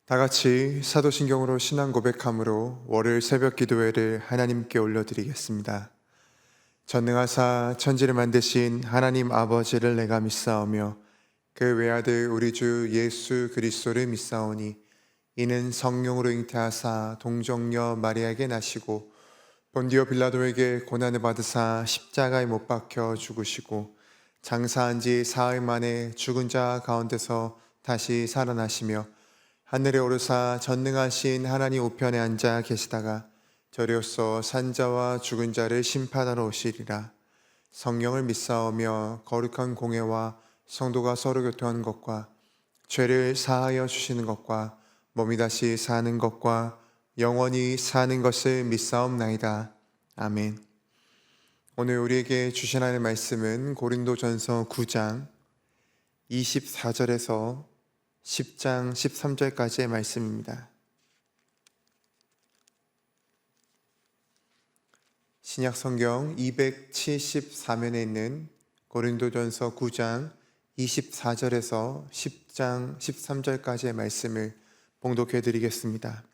다 같이 사도신경으로 신앙 고백함으로 월요일 새벽 기도회를 하나님께 올려드리겠습니다. 전능하사 천지를 만드신 하나님 아버지를 내가 믿사오며 그 외아들 우리 주 예수 그리스도를 믿사오니 이는 성령으로 잉태하사 동정녀 마리아에게 나시고 본디오 빌라도에게 고난을 받으사 십자가에 못 박혀 죽으시고 장사한 지 사흘 만에 죽은 자 가운데서 다시 살아나시며 하늘에 오르사 전능하신 하나님 우편에 앉아 계시다가 저리로서 산자와 죽은 자를 심판하러 오시리라. 성령을 믿사오며 거룩한 공회와 성도가 서로 교통한 것과 죄를 사하여 주시는 것과 몸이 다시 사는 것과 영원히 사는 것을 믿사옵나이다. 아멘. 오늘 우리에게 주신 하나님의 말씀은 고린도전서 9장 24절에서 10장 13절까지의 말씀입니다. 신약성경 274면에 있는 고린도전서 9장 24절에서 10장 13절까지의 말씀을 봉독해 드리겠습니다.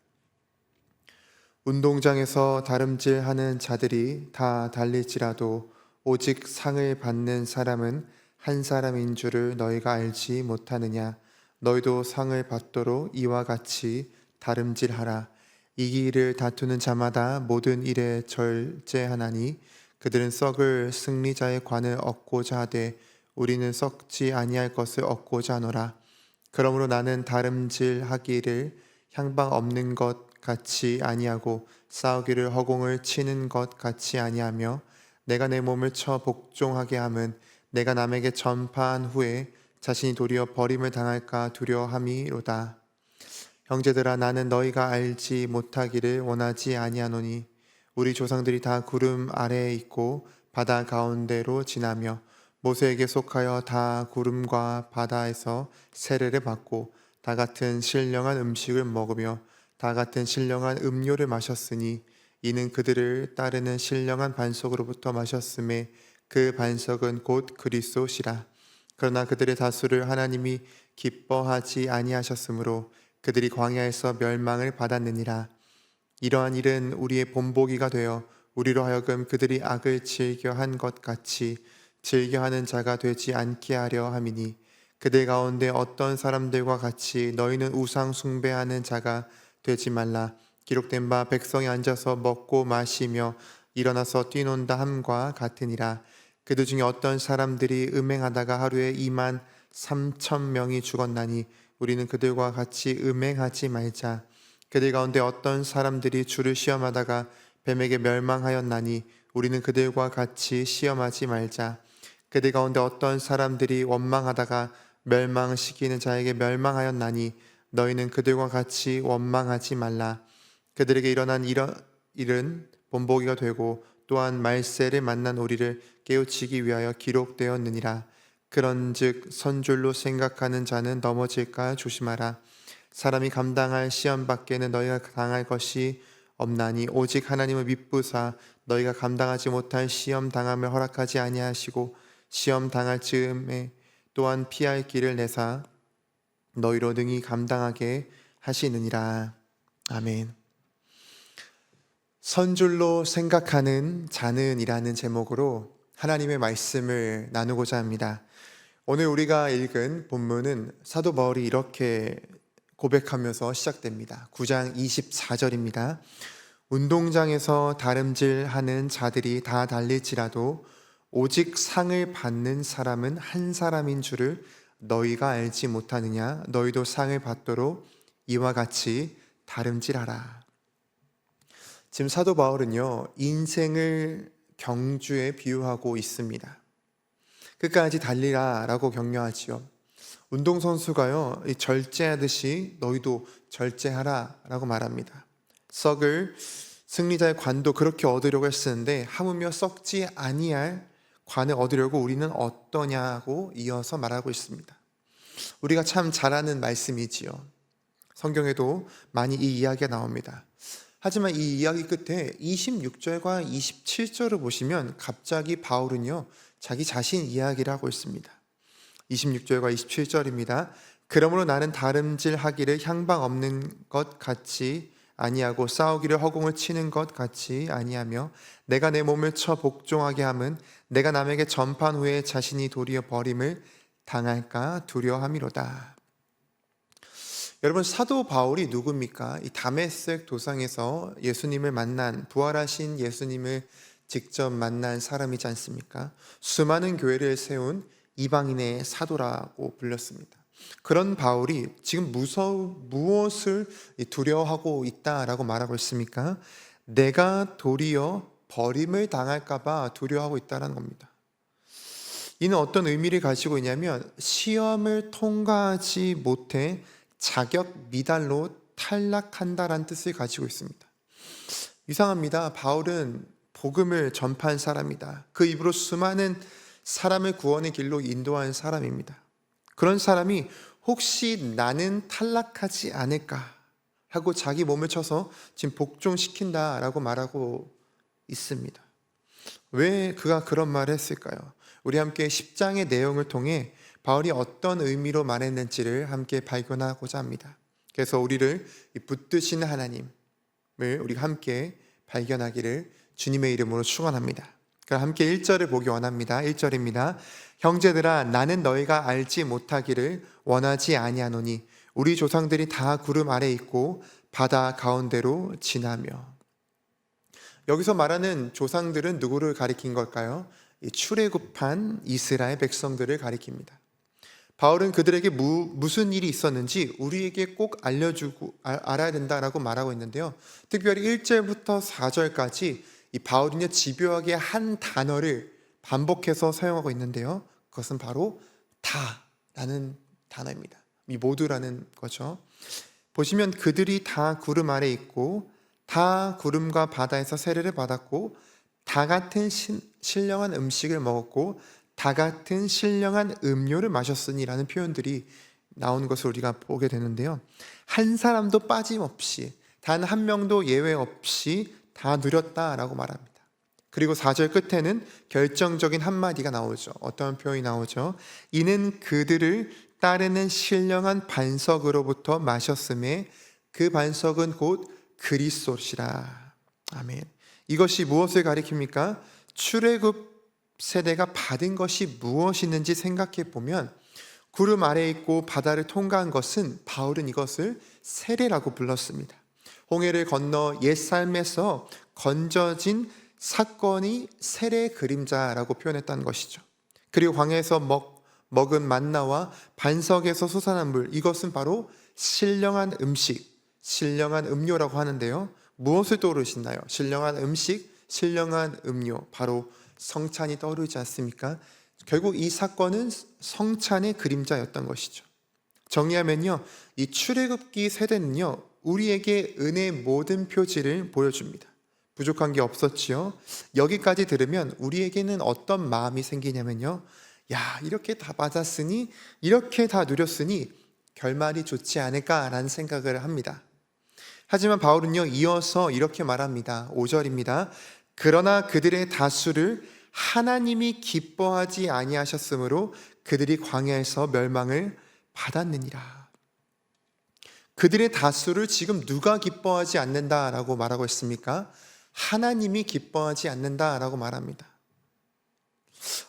운동장에서 다름질하는 자들이 다 달릴지라도 오직 상을 받는 사람은 한 사람인 줄을 너희가 알지 못하느냐. 너희도 상을 받도록 이와 같이 다름질하라. 이기기를 다투는 자마다 모든 일에 절제하나니 그들은 썩을 승리자의 관을 얻고자 하되 우리는 썩지 아니할 것을 얻고자 하노라. 그러므로 나는 다름질하기를 향방 없는 것 같이 아니하고 싸우기를 허공을 치는 것 같이 아니하며 내가 내 몸을 쳐 복종하게 함은 내가 남에게 전파한 후에 자신이 도리어 버림을 당할까 두려함이로다. 형제들아, 나는 너희가 알지 못하기를 원하지 아니하노니 우리 조상들이 다 구름 아래에 있고 바다 가운데로 지나며 모세에게 속하여 다 구름과 바다에서 세례를 받고 다 같은 신령한 음식을 먹으며 다 같은 신령한 음료를 마셨으니 이는 그들을 따르는 신령한 반석으로부터 마셨음에 그 반석은 곧 그리스도시라. 그러나 그들의 다수를 하나님이 기뻐하지 아니하셨으므로 그들이 광야에서 멸망을 받았느니라. 이러한 일은 우리의 본보기가 되어 우리로 하여금 그들이 악을 즐겨한 것 같이 즐겨하는 자가 되지 않게 하려 함이니 그들 가운데 어떤 사람들과 같이 너희는 우상 숭배하는 자가 되지 말라. 기록된 바 백성이 앉아서 먹고 마시며 일어나서 뛰논다 함과 같으니라. 그들 중에 어떤 사람들이 음행하다가 하루에 2만 3천 명이 죽었나니 우리는 그들과 같이 음행하지 말자. 그들 가운데 어떤 사람들이 주를 시험하다가 뱀에게 멸망하였나니 우리는 그들과 같이 시험하지 말자. 그들 가운데 어떤 사람들이 원망하다가 멸망시키는 자에게 멸망하였나니 너희는 그들과 같이 원망하지 말라. 그들에게 일어난 이런 일은 본보기가 되고 또한 말세를 만난 우리를 깨우치기 위하여 기록되었느니라. 그런즉 선줄로 생각하는 자는 넘어질까 조심하라. 사람이 감당할 시험 밖에는 너희가 당할 것이 없나니 오직 하나님을 믿부사 너희가 감당하지 못할 시험 당함을 허락하지 아니하시고 시험 당할 즈음에 또한 피할 길을 내사 너희로 능히 감당하게 하시느니라. 아멘. 선줄로 생각하는 자는 이라는 제목으로 하나님의 말씀을 나누고자 합니다. 오늘 우리가 읽은 본문은 사도 바울이 이렇게 고백하면서 시작됩니다. 9장 24절입니다. 운동장에서 다름질하는 자들이 다 달릴지라도 오직 상을 받는 사람은 한 사람인 줄을 너희가 알지 못하느냐. 너희도 상을 받도록 이와 같이 다름질하라. 지금 사도 바울은요, 인생을 경주에 비유하고 있습니다. 끝까지 달리라 라고 격려하지요. 운동선수가요, 절제하듯이 너희도 절제하라 라고 말합니다. 썩을 승리자의 관도 그렇게 얻으려고 했었는데 하물며 썩지 아니할 관을 얻으려고 우리는 어떠냐고 이어서 말하고 있습니다. 우리가 참 잘 아는 말씀이지요. 성경에도 많이 이 이야기가 나옵니다. 하지만 이 이야기 끝에 26절과 27절을 보시면 갑자기 바울은요, 자기 자신 이야기를 하고 있습니다. 26절과 27절입니다. 그러므로 나는 다름질하기를 향방 없는 것 같이 아니하고 싸우기를 허공을 치는 것 같이 아니하며 내가 내 몸을 쳐 복종하게 함은 내가 남에게 전판 후에 자신이 도리어 버림을 당할까 두려함이로다. 여러분, 사도 바울이 누굽니까? 이 다메섹 도상에서 예수님을 만난, 부활하신 예수님을 직접 만난 사람이지 않습니까? 수많은 교회를 세운 이방인의 사도라고 불렸습니다. 그런 바울이 지금 무엇을 두려워하고 있다라고 말하고 있습니까? 내가 도리어 버림을 당할까봐 두려워하고 있다는 겁니다. 이는 어떤 의미를 가지고 있냐면 시험을 통과하지 못해 자격 미달로 탈락한다라는 뜻을 가지고 있습니다. 이상합니다. 바울은 복음을 전파한 사람이다. 그 입으로 수많은 사람을 구원의 길로 인도한 사람입니다. 그런 사람이 혹시 나는 탈락하지 않을까 하고 자기 몸을 쳐서 지금 복종시킨다라고 말하고 있습니다. 왜 그가 그런 말을 했을까요? 우리 함께 10장의 내용을 통해 바울이 어떤 의미로 말했는지를 함께 발견하고자 합니다. 그래서 우리를 붙드시는 하나님을 우리가 함께 발견하기를 주님의 이름으로 축원합니다. 그럼 함께 1절을 보기 원합니다. 1절입니다. 형제들아, 나는 너희가 알지 못하기를 원하지 아니하노니 우리 조상들이 다 구름 아래 있고 바다 가운데로 지나며. 여기서 말하는 조상들은 누구를 가리킨 걸까요? 출애굽한 이스라엘 백성들을 가리킵니다. 바울은 그들에게 무슨 일이 있었는지 우리에게 꼭 알아야 된다라고 말하고 있는데요. 특별히 1절부터 4절까지 이 바울은요, 집요하게 한 단어를 반복해서 사용하고 있는데요. 그것은 바로 다라는 단어입니다. 이 모두라는 거죠. 보시면 그들이 다 구름 아래 있고 다 구름과 바다에서 세례를 받았고 다 같은 신령한 음식을 먹었고 다 같은 신령한 음료를 마셨으니라는 표현들이 나오는 것을 우리가 보게 되는데요. 한 사람도 빠짐없이 단 한 명도 예외 없이 다 누렸다라고 말합니다. 그리고 4절 끝에는 결정적인 한마디가 나오죠. 어떤 표현이 나오죠? 이는 그들을 따르는 신령한 반석으로부터 마셨음에 그 반석은 곧 그리스도시라. 아멘. 이것이 무엇을 가리킵니까? 출애굽 세대가 받은 것이 무엇이는지 생각해 보면 구름 아래에 있고 바다를 통과한 것은 바울은 이것을 세례라고 불렀습니다. 홍해를 건너 옛삶에서 건져진 사건이 세례의 그림자라고 표현했다는 것이죠. 그리고 광야에서 먹은 만나와 반석에서 솟아난 물, 이것은 바로 신령한 음식, 신령한 음료라고 하는데요. 무엇을 떠오르시나요? 신령한 음식, 신령한 음료, 바로 성찬이 떠오르지 않습니까? 결국 이 사건은 성찬의 그림자였던 것이죠. 정리하면요, 이 출애굽기 세대는요, 우리에게 은혜의 모든 표지를 보여줍니다. 부족한 게 없었지요. 여기까지 들으면 우리에게는 어떤 마음이 생기냐면요, 야, 이렇게 다 받았으니, 이렇게 다 누렸으니 결말이 좋지 않을까라는 생각을 합니다. 하지만 바울은요, 이어서 이렇게 말합니다. 5절입니다. 그러나 그들의 다수를 하나님이 기뻐하지 아니하셨으므로 그들이 광야에서 멸망을 받았느니라. 그들의 다수를 지금 누가 기뻐하지 않는다라고 말하고 있습니까? 하나님이 기뻐하지 않는다라고 말합니다.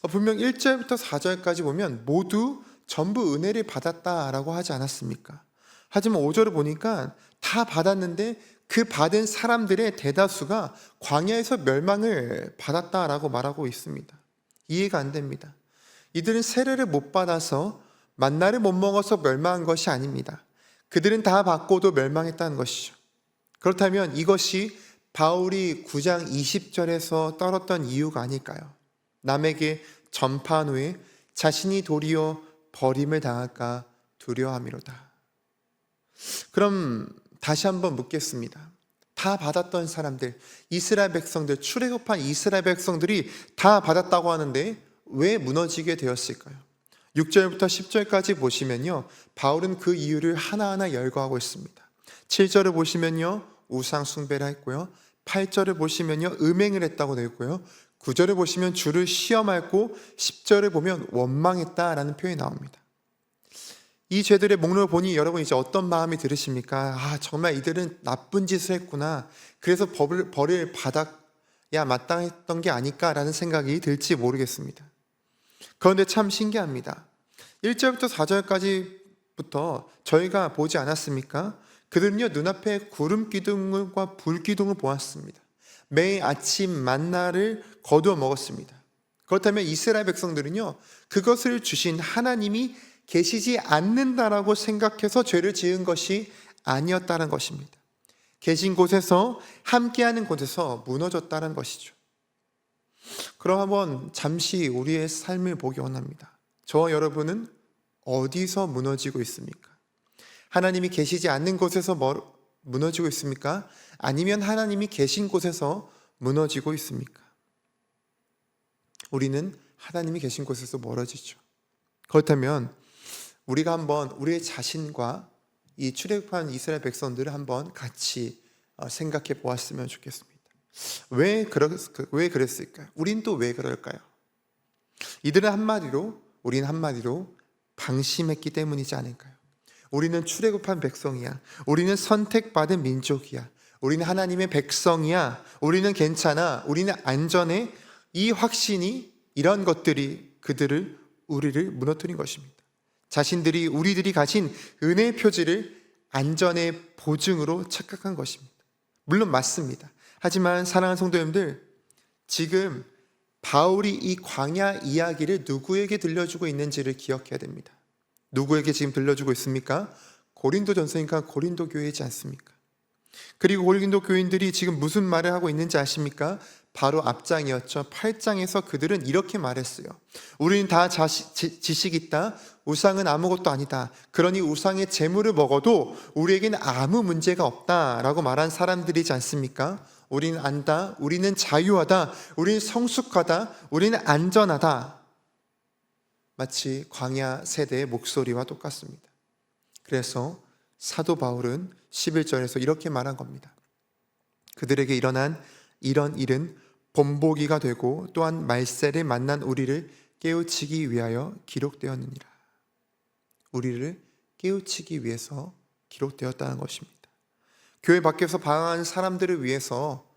분명 1절부터 4절까지 보면 모두 전부 은혜를 받았다라고 하지 않았습니까? 하지만 5절을 보니까 다 받았는데 그 받은 사람들의 대다수가 광야에서 멸망을 받았다라고 말하고 있습니다. 이해가 안 됩니다. 이들은 세례를 못 받아서 만나를 못 먹어서 멸망한 것이 아닙니다. 그들은 다 받고도 멸망했다는 것이죠. 그렇다면 이것이 바울이 9장 20절에서 떨었던 이유가 아닐까요? 남에게 전파한 후에 자신이 도리어 버림을 당할까 두려워함이로다. 그럼 다시 한번 묻겠습니다. 다 받았던 사람들, 이스라엘 백성들, 출애굽한 이스라엘 백성들이 다 받았다고 하는데 왜 무너지게 되었을까요? 6절부터 10절까지 보시면요, 바울은 그 이유를 하나하나 열거하고 있습니다. 7절을 보시면요, 우상 숭배를 했고요. 8절을 보시면요, 음행을 했다고 되어 있고요. 9절을 보시면 주를 시험했고 10절을 보면 원망했다라는 표현이 나옵니다. 이 죄들의 목록을 보니 여러분 이제 어떤 마음이 들으십니까? 정말 이들은 나쁜 짓을 했구나. 그래서 벌을 받아야 마땅했던 게 아닐까라는 생각이 들지 모르겠습니다. 그런데 참 신기합니다. 1절부터 4절까지부터 저희가 보지 않았습니까? 그들은요, 눈앞에 구름 기둥과 불 기둥을 보았습니다. 매일 아침 만나를 거두어 먹었습니다. 그렇다면 이스라엘 백성들은요, 그것을 주신 하나님이 계시지 않는다라고 생각해서 죄를 지은 것이 아니었다는 것입니다. 계신 곳에서, 함께하는 곳에서 무너졌다는 것이죠. 그럼 한번 잠시 우리의 삶을 보기 원합니다. 저와 여러분은 어디서 무너지고 있습니까? 하나님이 계시지 않는 곳에서 무너지고 있습니까? 아니면 하나님이 계신 곳에서 무너지고 있습니까? 우리는 하나님이 계신 곳에서 멀어지죠. 그렇다면 우리가 한번 우리의 자신과 이 출애굽한 이스라엘 백성들을 한번 같이 생각해 보았으면 좋겠습니다. 왜 그랬을까요? 우린 또 왜 그럴까요? 이들은 한마디로, 우리는 한마디로 방심했기 때문이지 않을까요? 우리는 출애굽한 백성이야. 우리는 선택받은 민족이야. 우리는 하나님의 백성이야. 우리는 괜찮아. 우리는 안전해. 이 확신이, 이런 것들이 우리를 무너뜨린 것입니다. 자신들이, 우리들이 가진 은혜의 표지를 안전의 보증으로 착각한 것입니다. 물론 맞습니다. 하지만 사랑하는 성도님들, 지금 바울이 이 광야 이야기를 누구에게 들려주고 있는지를 기억해야 됩니다. 누구에게 지금 들려주고 있습니까? 고린도전서니까 고린도 교회이지 않습니까? 그리고 고린도 교인들이 지금 무슨 말을 하고 있는지 아십니까? 바로 앞장이었죠. 8장에서 그들은 이렇게 말했어요. 우리는 다 지식이 있다. 우상은 아무것도 아니다. 그러니 우상의 재물을 먹어도 우리에게는 아무 문제가 없다라고 말한 사람들이지 않습니까? 우리는 안다. 우리는 자유하다. 우리는 성숙하다. 우리는 안전하다. 마치 광야 세대의 목소리와 똑같습니다. 그래서 사도 바울은 11절에서 이렇게 말한 겁니다. 그들에게 일어난 이런 일은 본보기가 되고 또한 말세를 만난 우리를 깨우치기 위하여 기록되었느니라. 우리를 깨우치기 위해서 기록되었다는 것입니다. 교회 밖에서 방황하는 사람들을 위해서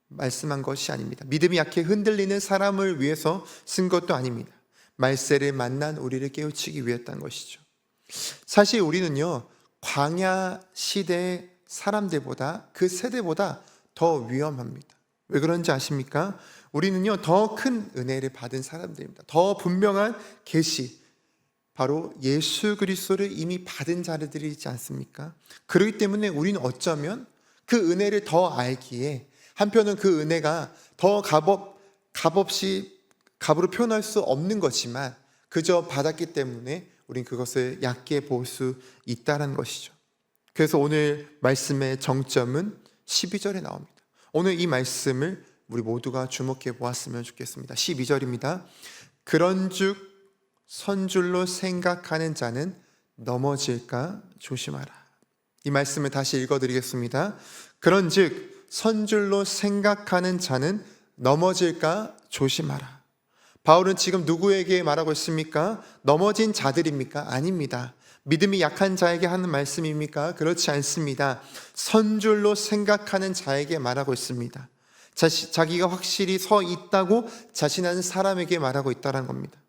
말씀한 것이 아닙니다. 믿음이 약해 흔들리는 사람을 위해서 쓴 것도 아닙니다. 말세를 만난 우리를 깨우치기 위했다는 것이죠. 사실 우리는요, 광야 시대의 사람들보다, 그 세대보다 더 위험합니다. 왜 그런지 아십니까? 우리는요, 더 큰 은혜를 받은 사람들입니다. 더 분명한 계시, 바로 예수 그리스도를 이미 받은 자들이지 않습니까? 그렇기 때문에 우리는 어쩌면 그 은혜를 더 알기에, 한편은 그 은혜가 더 값으로 표현할 수 없는 거지만 그저 받았기 때문에 우린 그것을 얕게 볼 수 있다는 것이죠. 그래서 오늘 말씀의 정점은 12절에 나옵니다. 오늘 이 말씀을 우리 모두가 주목해 보았으면 좋겠습니다. 12절입니다. 그런즉 선줄로 생각하는 자는 넘어질까 조심하라. 이 말씀을 다시 읽어드리겠습니다. 그런즉 선줄로 생각하는 자는 넘어질까 조심하라. 바울은 지금 누구에게 말하고 있습니까? 넘어진 자들입니까? 아닙니다. 믿음이 약한 자에게 하는 말씀입니까? 그렇지 않습니다. 선줄로 생각하는 자에게 말하고 있습니다. 자기가 확실히 서 있다고 자신하는 사람에게 말하고 있다는 겁니다.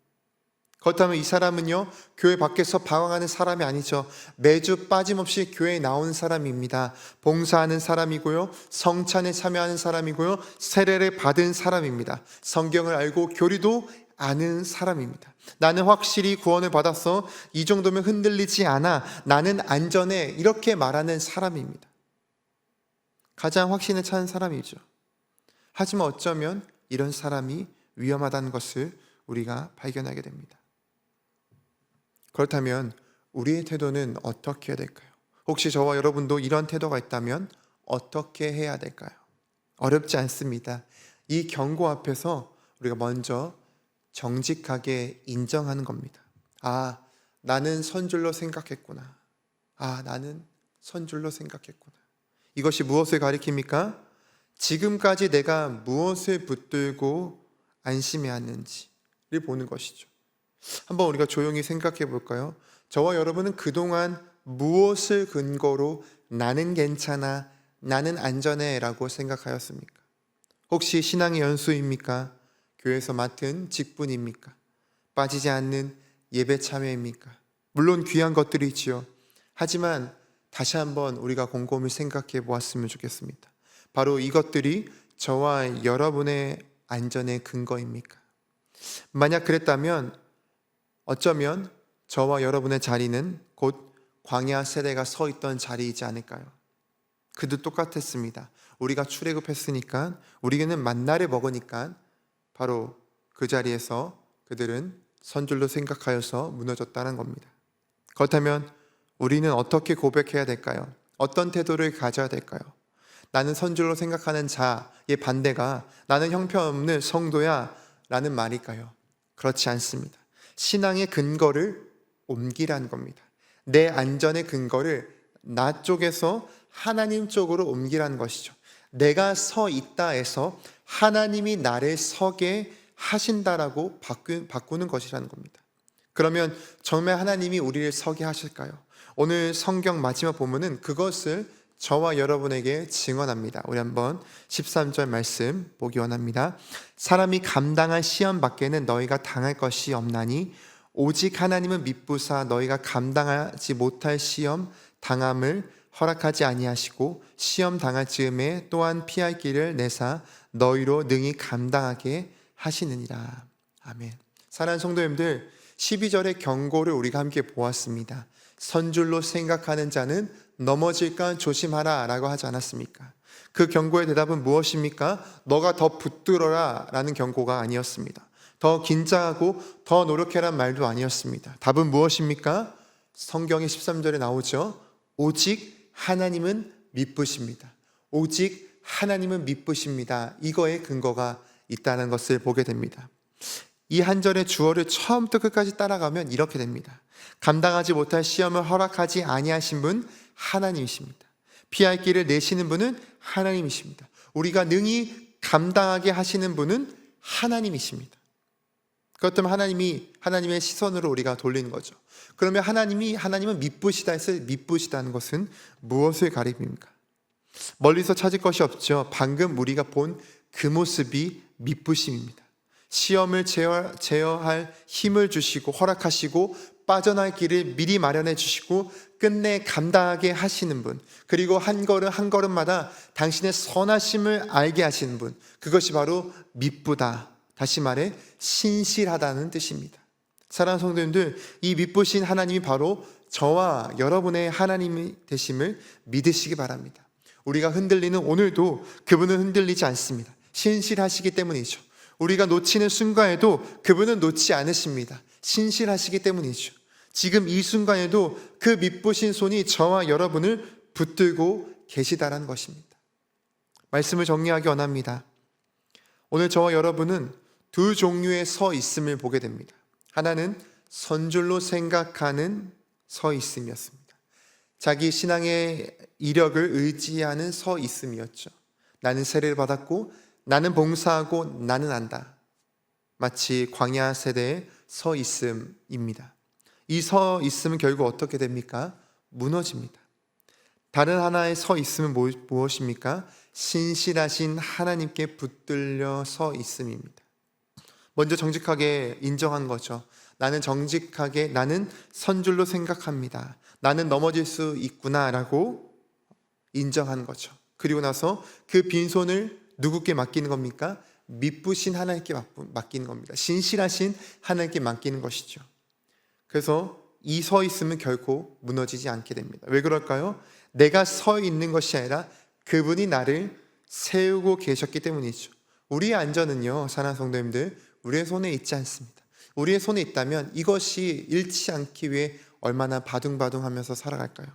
그렇다면 이 사람은요, 교회 밖에서 방황하는 사람이 아니죠. 매주 빠짐없이 교회에 나오는 사람입니다. 봉사하는 사람이고요, 성찬에 참여하는 사람이고요, 세례를 받은 사람입니다. 성경을 알고 교리도 아는 사람입니다. 나는 확실히 구원을 받았어. 이 정도면 흔들리지 않아. 나는 안전해. 이렇게 말하는 사람입니다. 가장 확신에 찬 사람이죠. 하지만 어쩌면 이런 사람이 위험하다는 것을 우리가 발견하게 됩니다. 그렇다면 우리의 태도는 어떻게 해야 될까요? 혹시 저와 여러분도 이런 태도가 있다면 어떻게 해야 될까요? 어렵지 않습니다. 이 경고 앞에서 우리가 먼저 정직하게 인정하는 겁니다. 나는 선줄로 생각했구나. 나는 선줄로 생각했구나. 이것이 무엇을 가리킵니까? 지금까지 내가 무엇을 붙들고 안심해왔는지를 보는 것이죠. 한번 우리가 조용히 생각해 볼까요? 저와 여러분은 그동안 무엇을 근거로 나는 괜찮아, 나는 안전해 라고 생각하였습니까? 혹시 신앙의 연수입니까? 교회에서 맡은 직분입니까? 빠지지 않는 예배 참여입니까? 물론 귀한 것들이지요. 하지만 다시 한번 우리가 곰곰이 생각해 보았으면 좋겠습니다. 바로 이것들이 저와 여러분의 안전의 근거입니까? 만약 그랬다면 어쩌면 저와 여러분의 자리는 곧 광야 세대가 서 있던 자리이지 않을까요? 그도 똑같았습니다. 우리가 출애굽했으니까, 우리는 만나를 먹으니까 바로 그 자리에서 그들은 선줄로 생각하여서 무너졌다는 겁니다. 그렇다면 우리는 어떻게 고백해야 될까요? 어떤 태도를 가져야 될까요? 나는 선줄로 생각하는 자의 반대가 나는 형편없는 성도야 라는 말일까요? 그렇지 않습니다. 신앙의 근거를 옮기라는 겁니다. 내 안전의 근거를 나 쪽에서 하나님 쪽으로 옮기라는 것이죠. 내가 서 있다 해서 하나님이 나를 서게 하신다라고 바꾸는 것이라는 겁니다. 그러면 정말 하나님이 우리를 서게 하실까요? 오늘 성경 마지막 본문은 그것을 저와 여러분에게 증언합니다. 우리 한번 13절 말씀 보기 원합니다. 사람이 감당할 시험 밖에는 너희가 당할 것이 없나니 오직 하나님은 미쁘사 너희가 감당하지 못할 시험 당함을 허락하지 아니하시고 시험 당할 즈음에 또한 피할 길을 내사 너희로 능히 감당하게 하시느니라. 아멘. 사랑하는 성도님들, 12절의 경고를 우리가 함께 보았습니다. 선줄로 생각하는 자는 넘어질까 조심하라 라고 하지 않았습니까? 그 경고의 대답은 무엇입니까? 너가 더 붙들어라 라는 경고가 아니었습니다. 더 긴장하고 더 노력해란 말도 아니었습니다. 답은 무엇입니까? 성경의 13절에 나오죠. 오직 하나님은 미쁘십니다. 오직 하나님은 미쁘십니다. 이거의 근거가 있다는 것을 보게 됩니다. 이 한 절의 주어를 처음부터 끝까지 따라가면 이렇게 됩니다. 감당하지 못할 시험을 허락하지 아니하신 분 하나님이십니다. 피할 길을 내시는 분은 하나님이십니다. 우리가 능히 감당하게 하시는 분은 하나님이십니다. 그렇다면 하나님의 시선으로 우리가 돌리는 거죠. 그러면 하나님은 미쁘시다 해서 미쁘시다는 것은 무엇을 가리킵니까? 멀리서 찾을 것이 없죠. 방금 우리가 본 그 모습이 미쁘심입니다. 시험을 제어할 힘을 주시고 허락하시고 빠져날 길을 미리 마련해 주시고 끝내 감당하게 하시는 분, 그리고 한 걸음 한 걸음마다 당신의 선하심을 알게 하시는 분, 그것이 바로 미쁘다, 다시 말해 신실하다는 뜻입니다. 사랑하는 성도님들, 이 미쁘신 하나님이 바로 저와 여러분의 하나님이 되심을 믿으시기 바랍니다. 우리가 흔들리는 오늘도 그분은 흔들리지 않습니다. 신실하시기 때문이죠. 우리가 놓치는 순간에도 그분은 놓지 않으십니다. 신실하시기 때문이죠. 지금 이 순간에도 그 미쁘신 손이 저와 여러분을 붙들고 계시다라는 것입니다. 말씀을 정리하기 원합니다. 오늘 저와 여러분은 두 종류의 서 있음을 보게 됩니다. 하나는 선줄로 생각하는 서 있음이었습니다. 자기 신앙의 이력을 의지하는 서 있음이었죠. 나는 세례를 받았고 나는 봉사하고 나는 안다. 마치 광야 세대의 서 있음입니다. 이 서 있음은 결국 어떻게 됩니까? 무너집니다. 다른 하나의 서 있음은 무엇입니까? 신실하신 하나님께 붙들려 서 있음입니다. 먼저 정직하게 인정한 거죠. 나는 정직하게, 나는 선줄로 생각합니다. 나는 넘어질 수 있구나 라고 인정한 거죠. 그리고 나서 그 빈손을 누구께 맡기는 겁니까? 미쁘신 하나님께 맡기는 겁니다. 신실하신 하나님께 맡기는 것이죠. 그래서 이 서 있음은 결코 무너지지 않게 됩니다. 왜 그럴까요? 내가 서 있는 것이 아니라 그분이 나를 세우고 계셨기 때문이죠. 우리의 안전은요, 사랑하는 성도님들, 우리의 손에 있지 않습니다. 우리의 손에 있다면 이것이 잃지 않기 위해 얼마나 바둥바둥하면서 살아갈까요?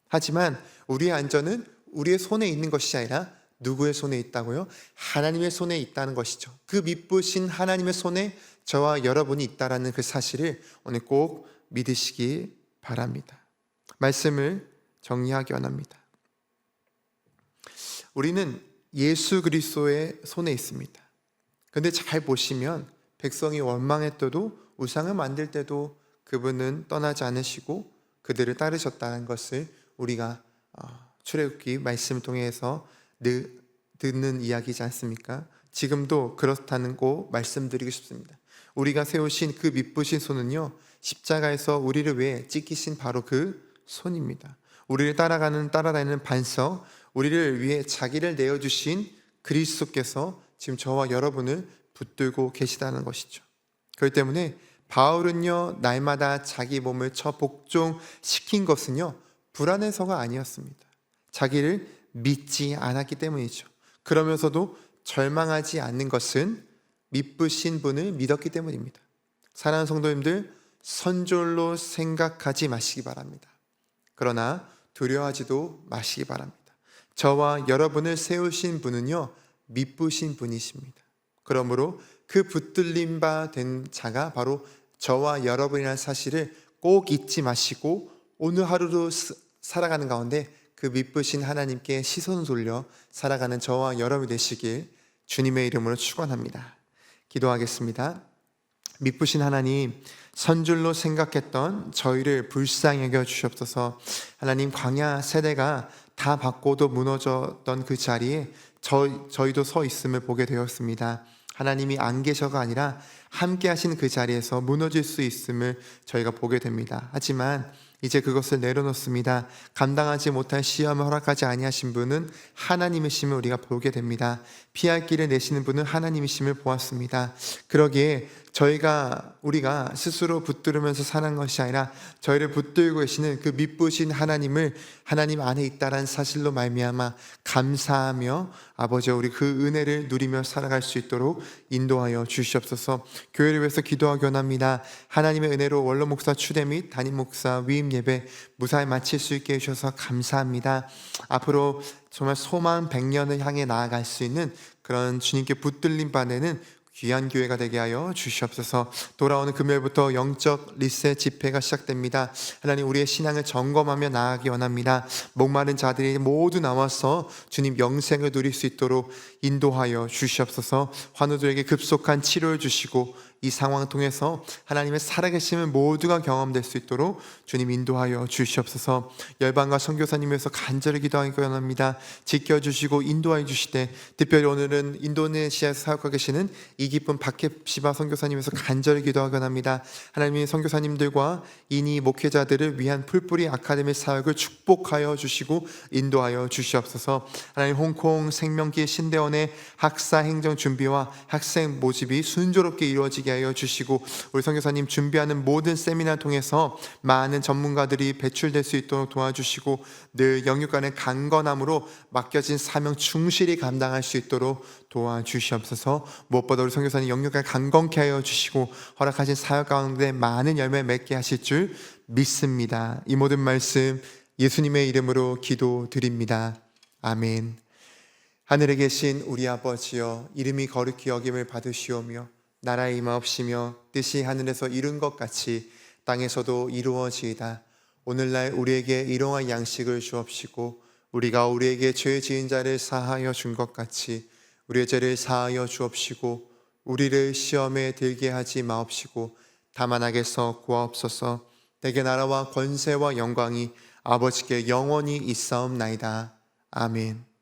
하지만 우리의 안전은 우리의 손에 있는 것이 아니라 누구의 손에 있다고요? 하나님의 손에 있다는 것이죠. 그 미쁘신 하나님의 손에 저와 여러분이 있다는 그 사실을 오늘 꼭 믿으시기 바랍니다. 말씀을 정리하기 원합니다. 우리는 예수 그리스도의 손에 있습니다. 그런데 잘 보시면 백성이 원망했어도 우상을 만들 때도 그분은 떠나지 않으시고 그들을 따르셨다는 것을 우리가 출애굽기 말씀을 통해서 듣는 이야기지 않습니까? 지금도 그렇다는 거 말씀드리고 싶습니다. 우리가 세우신 그 미쁘신 손은요, 십자가에서 우리를 위해 찢기신 바로 그 손입니다. 우리를 따라다니는 반석, 우리를 위해 자기를 내어주신 그리스도께서 지금 저와 여러분을 붙들고 계시다는 것이죠. 그렇기 때문에 바울은요, 날마다 자기 몸을 쳐 복종시킨 것은요, 불안해서가 아니었습니다. 자기를 믿지 않았기 때문이죠. 그러면서도 절망하지 않는 것은 미쁘신 분을 믿었기 때문입니다. 사랑하는 성도님들, 선졸로 생각하지 마시기 바랍니다. 그러나 두려워하지도 마시기 바랍니다. 저와 여러분을 세우신 분은요, 미쁘신 분이십니다. 그러므로 그 붙들림 바 된 자가 바로 저와 여러분이라는 사실을 꼭 잊지 마시고 오늘 하루도 살아가는 가운데 그 미쁘신 하나님께 시선을 돌려 살아가는 저와 여러분이 되시길 주님의 이름으로 축원합니다. 기도하겠습니다. 미쁘신 하나님, 선줄로 생각했던 저희를 불쌍히 여겨 주시옵소서. 하나님, 광야 세대가 다 받고도 무너졌던 그 자리에 저희도 서 있음을 보게 되었습니다. 하나님이 안 계셔가 아니라 함께 하시는 그 자리에서 무너질 수 있음을 저희가 보게 됩니다. 하지만 이제 그것을 내려놓습니다. 감당하지 못할 시험을 허락하지 아니하신 분은 하나님이심을 우리가 보게 됩니다. 피할 길을 내시는 분은 하나님이심을 보았습니다. 그러기에 우리가 스스로 붙들으면서 사는 것이 아니라 저희를 붙들고 계시는 그 미쁘신 하나님을 하나님 안에 있다라는 사실로 말미암아 감사하며 아버지, 우리 그 은혜를 누리며 살아갈 수 있도록 인도하여 주시옵소서. 교회를 위해서 기도하기 원합니다. 하나님의 은혜로 원로 목사 추대 및 담임 목사 위임 예배 무사히 마칠 수 있게 해주셔서 감사합니다. 앞으로 정말 소망 100년을 향해 나아갈 수 있는 그런 주님께 붙들림 바되는 귀한 교회가 되게 하여 주시옵소서. 돌아오는 금요일부터 영적 리셋 집회가 시작됩니다. 하나님, 우리의 신앙을 점검하며 나아가기 원합니다. 목마른 자들이 모두 나와서 주님 영생을 누릴 수 있도록 인도하여 주시옵소서. 환우들에게 급속한 치료를 주시고 이 상황을 통해서 하나님의 살아계심을 모두가 경험될 수 있도록 주님 인도하여 주시옵소서. 열방과 선교사님에서 간절히 기도하기 원합니다. 지켜주시고 인도하여 주시되, 특별히 오늘은 인도네시아에서 사역하고 계시는 이기쁨 박해시바 선교사님에서 간절히 기도하기 원합니다. 하나님의 선교사님들과 이니 목회자들을 위한 풀뿌리 아카데미 사역을 축복하여 주시고 인도하여 주시옵소서. 하나님, 홍콩 생명기 신대원의 학사 행정 준비와 학생 모집이 순조롭게 이루어지게 하여 주시고, 우리 선교사님 준비하는 모든 세미나를 통해서 많은 전문가들이 배출될 수 있도록 도와주시고, 늘 영육간의 강건함으로 맡겨진 사명 충실히 감당할 수 있도록 도와주시옵소서. 무엇보다 우리 선교사님 영육간 강건케 하여 주시고 허락하신 사역 가운데 많은 열매 맺게 하실 줄 믿습니다. 이 모든 말씀 예수님의 이름으로 기도드립니다. 아멘. 하늘에 계신 우리 아버지여, 이름이 거룩히 여김을 받으시오며 나라의 임하옵시며 뜻이 하늘에서 이룬 것 같이 땅에서도 이루어지이다. 오늘날 우리에게 일용할 양식을 주옵시고 우리가 우리에게 죄 지은 자를 사하여 준 것 같이 우리의 죄를 사하여 주옵시고 우리를 시험에 들게 하지 마옵시고 다만 악에서 구하옵소서. 내게 나라와 권세와 영광이 아버지께 영원히 있사옵나이다. 아멘.